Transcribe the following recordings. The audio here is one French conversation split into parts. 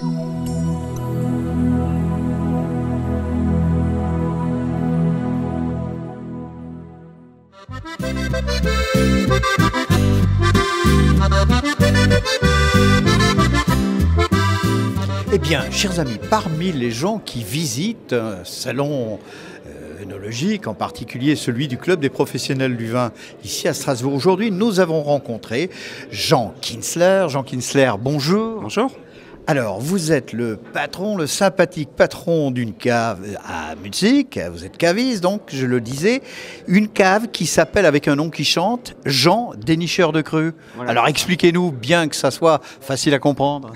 Eh bien, chers amis, parmi les gens qui visitent un salon œnologique, en particulier celui du Club des professionnels du vin ici à Strasbourg, aujourd'hui, nous avons rencontré Jean Kinsler. Jean Kinsler, bonjour. Bonjour. Alors, vous êtes le patron, le sympathique patron d'une cave à Mutzig. Vous êtes caviste, donc, je le disais. Une cave qui s'appelle, avec un nom qui chante, Jean Dénicheur de Cru. Voilà. Alors, expliquez-nous, bien que ça soit facile à comprendre.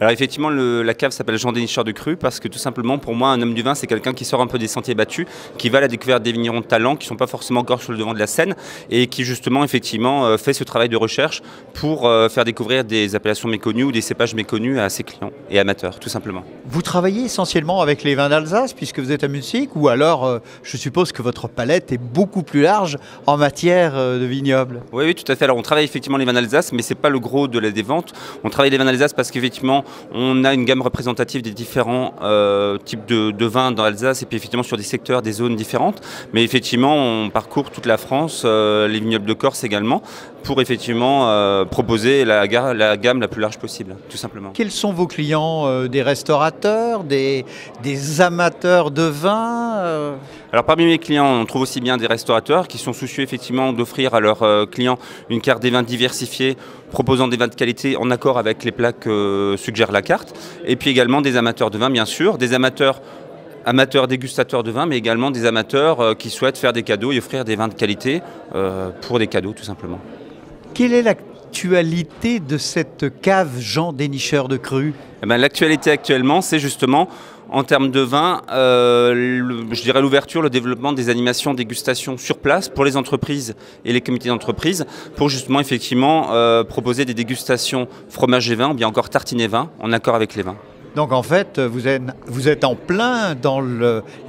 Alors effectivement, la cave s'appelle Jean Dénicheur de Cru parce que tout simplement, pour moi, un homme du vin, c'est quelqu'un qui sort un peu des sentiers battus, qui va à la découverte des vignerons de talent, qui ne sont pas forcément encore sur le devant de la scène et qui justement, effectivement, fait ce travail de recherche pour faire découvrir des appellations méconnues ou des cépages méconnus à ses clients et amateurs, tout simplement. Vous travaillez essentiellement avec les vins d'Alsace puisque vous êtes à Mutzig, ou alors je suppose que votre palette est beaucoup plus large en matière de vignobles? Oui, tout à fait. Alors on travaille effectivement les vins d'Alsace, mais ce n'est pas le gros de des ventes. On travaille les vins d'Alsace parce qu'effectivement, on a une gamme représentative des différents types de vins dans l'Alsace et puis effectivement sur des secteurs, des zones différentes. Mais effectivement, on parcourt toute la France, les vignobles de Corse également, pour effectivement proposer la gamme la plus large possible, tout simplement. Quels sont vos clients? Des restaurateurs, des amateurs de vin Alors parmi mes clients, on trouve aussi bien des restaurateurs qui sont soucieux effectivement d'offrir à leurs clients une carte des vins diversifiée, proposant des vins de qualité en accord avec les plats que suggère la carte. Et puis également des amateurs de vin, bien sûr, des amateurs dégustateurs de vin, mais également des amateurs qui souhaitent faire des cadeaux et offrir des vins de qualité pour des cadeaux, tout simplement. Quelle est l'actualité de cette cave Jean Dénicheur de Cru? L'actualité actuellement, c'est justement, en termes de vin, je dirais l'ouverture, le développement des animations dégustation sur place pour les entreprises et les comités d'entreprise, pour justement effectivement proposer des dégustations fromage et vin, ou bien encore tartines et vin, en accord avec les vins. Donc en fait, vous êtes en plein dans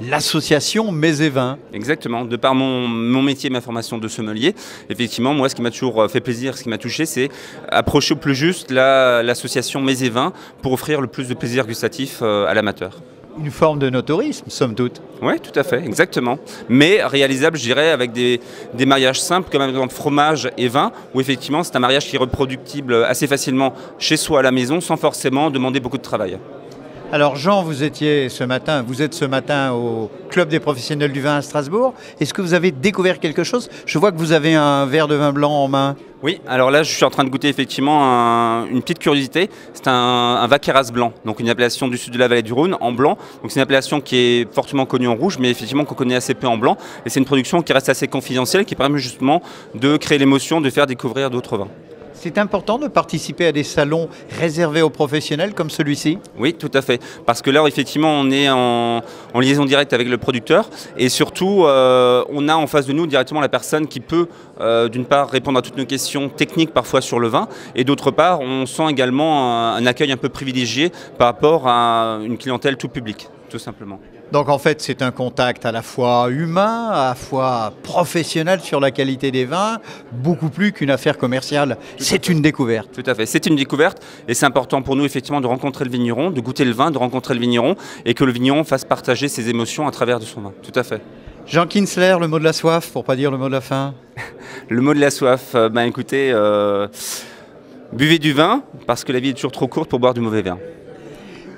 l'association Mets et Vins. Exactement. De par mon métier, ma formation de sommelier, effectivement, moi, ce qui m'a toujours fait plaisir, ce qui m'a touché, c'est approcher au plus juste l'association Mets et Vins pour offrir le plus de plaisir gustatif à l'amateur. Une forme de notorisme, somme toute. Oui, tout à fait, exactement. Mais réalisable, je dirais, avec des mariages simples, comme par exemple fromage et vin, où effectivement, c'est un mariage qui est reproductible assez facilement chez soi à la maison, sans forcément demander beaucoup de travail. Alors Jean, vous êtes ce matin au Club des professionnels du vin à Strasbourg. Est-ce que vous avez découvert quelque chose? Je vois que vous avez un verre de vin blanc en main. Oui, alors là je suis en train de goûter effectivement une petite curiosité. C'est un Vaqueras blanc, donc une appellation du sud de la vallée du Rhône en blanc. Donc c'est une appellation qui est fortement connue en rouge, mais effectivement qu'on connaît assez peu en blanc. Et c'est une production qui reste assez confidentielle, qui permet justement de créer l'émotion, de faire découvrir d'autres vins. C'est important de participer à des salons réservés aux professionnels comme celui-ci? Oui, tout à fait. Parce que là, effectivement, on est en liaison directe avec le producteur et surtout, on a en face de nous directement la personne qui peut, d'une part, répondre à toutes nos questions techniques parfois sur le vin et d'autre part, on sent également un accueil un peu privilégié par rapport à une clientèle tout public, tout simplement. Donc en fait, c'est un contact à la fois humain, à la fois professionnel sur la qualité des vins, beaucoup plus qu'une affaire commerciale. C'est une découverte. Tout à fait, c'est une découverte et c'est important pour nous effectivement de rencontrer le vigneron, de goûter le vin, de rencontrer le vigneron et que le vigneron fasse partager ses émotions à travers de son vin. Tout à fait. Jean Kinsler, le mot de la soif, pour pas dire le mot de la fin. Le mot de la soif, écoutez, buvez du vin parce que la vie est toujours trop courte pour boire du mauvais vin.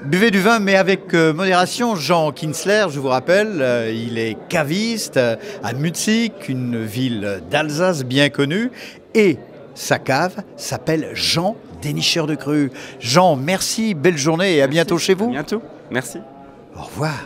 Buvez du vin, mais avec modération. Jean Kinsler, je vous rappelle, il est caviste à Mutzig, une ville d'Alsace bien connue, et sa cave s'appelle Jean Dénicheur de Cru. Jean, merci, belle journée et à bientôt chez vous. À bientôt, merci. Au revoir.